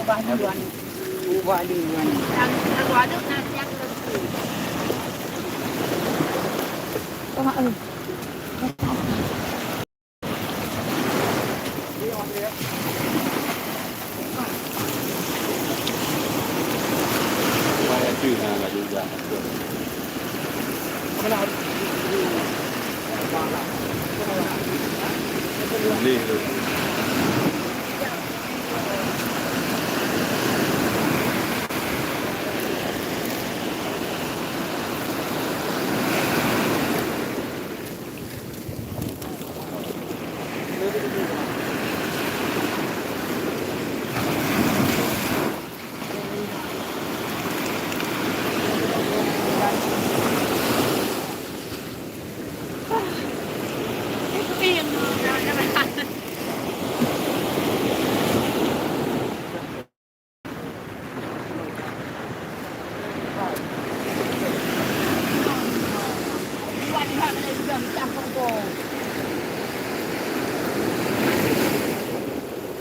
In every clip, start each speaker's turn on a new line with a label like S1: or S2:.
S1: Bahaduan. Bahaduan. Ang wado na siya ko. Tama ano.
S2: Kaya tuna nga juga. Lindo.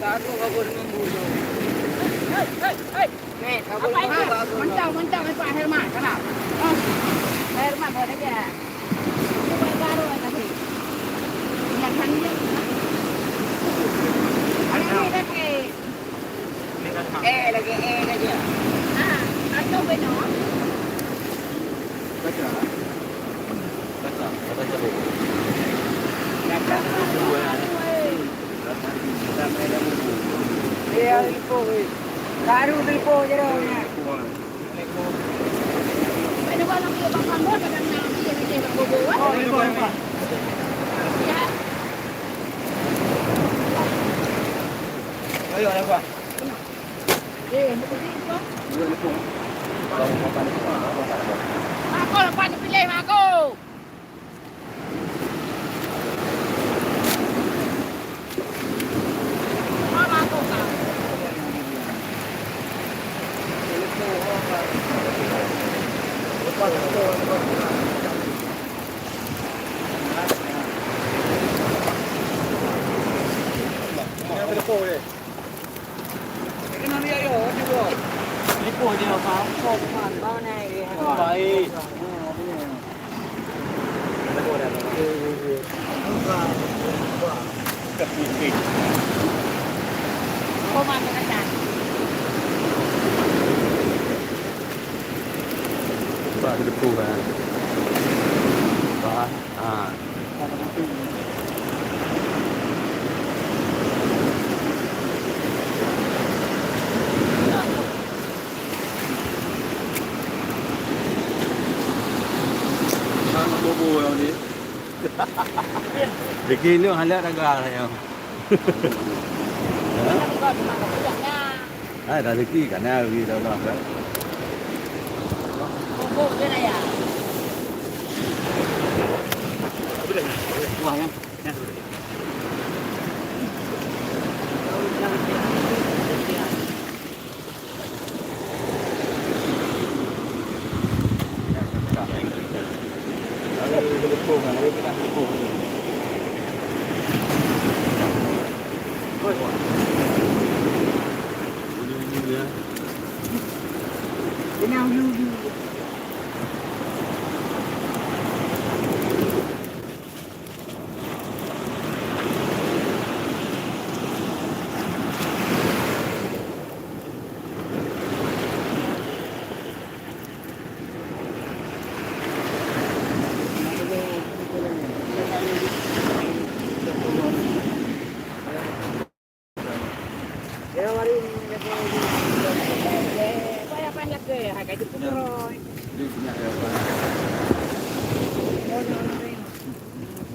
S3: Bago kabur membunuh. Nih, kabur
S1: Apa itu?
S3: bago.
S1: Mentang itu Pak Herman, kenapa? Oh, Pak Herman boleh aja. Coba baru tadi. Yang hanjir. Ini lagi.
S3: Lagi aja.
S1: Ah, atau benar?
S2: Baca. Baca. Baca dulu.
S3: Iya, lipo. Baru lipo jeronya.
S1: Ano ba lang yung baka mo? Kadang na hindi ka bubuwan.
S3: Oh, lipo lipo.
S1: Ya.
S3: Ayo, apa?
S1: Eh, bukan itu.
S2: Lipo. Kalau mau panik
S1: Ako lang pa pilih ako. Mama ako ka.
S2: lipo eh.
S3: Kenapa ya yo? Lipo. Lipo dia apa? Sopan bau naik.
S2: Baik.
S1: Kau mana kan?
S2: Pak di depan kan. Pak. Ah. Bobo yang ni. Begini halat agak saya. Dah rezeki kan dah pergi dah lah.
S1: Bobo dia nak ya.
S2: Wah ya.
S1: Kenal dulu.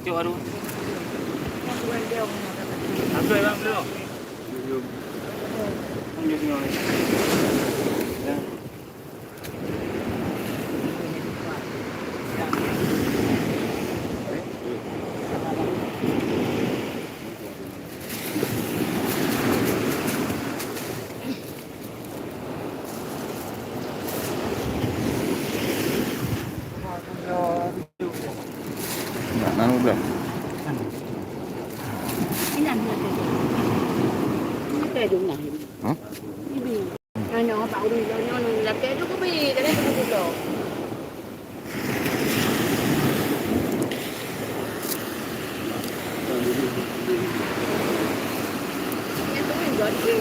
S3: Cuk aduh. Ambil bang dulu. Ambil semua. Ya.
S2: Nanu belum?
S1: Ini ambil tu. Ini tu ada
S2: Hả?
S1: Cái bì nhỏ nhỏ bảo đi nhỏ nhỏ là cái nó có bì cái đấy không được đâu. Cái túi rồi đi.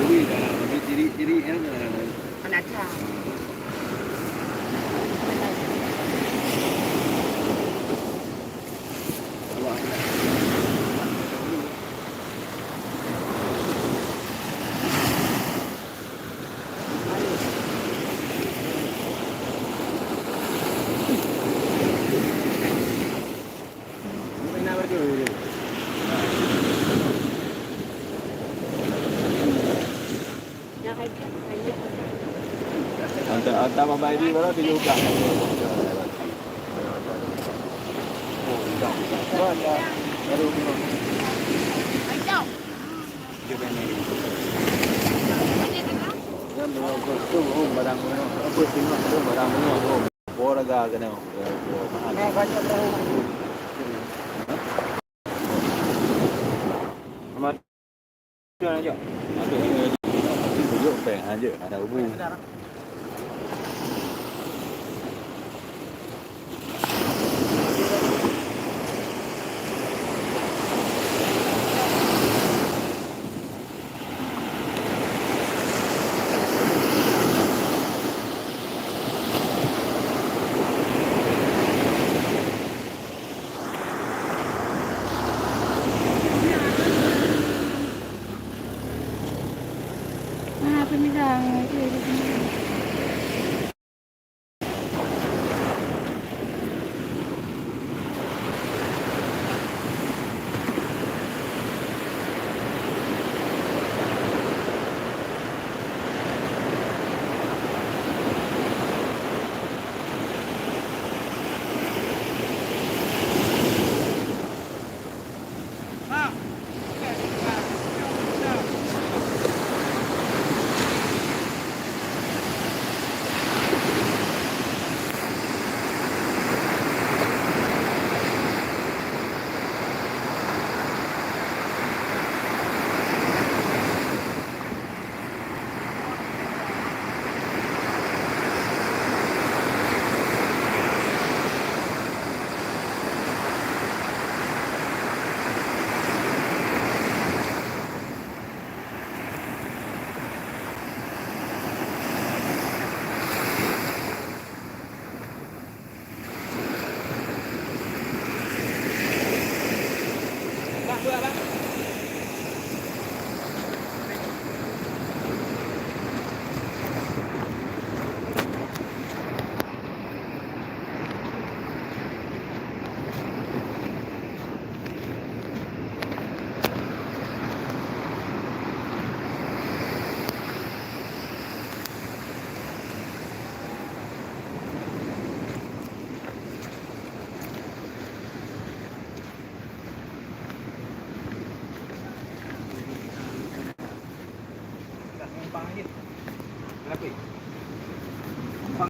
S2: Ui là jadi em là
S1: Anak cah. Yang hai
S2: Hantar babai di mana tu juga. Baru
S1: Hai chào.
S2: dia ni.
S1: Ini kan?
S2: Yang tu barang mana? Apa tengok tu barang mana tu? Bora ga kena.
S1: Nah, baca tahu.
S2: Amat. Jangan aja. Ada ni tunjuk peng aja ada ubu.
S1: Pemirsa,
S3: Bang, dua bang.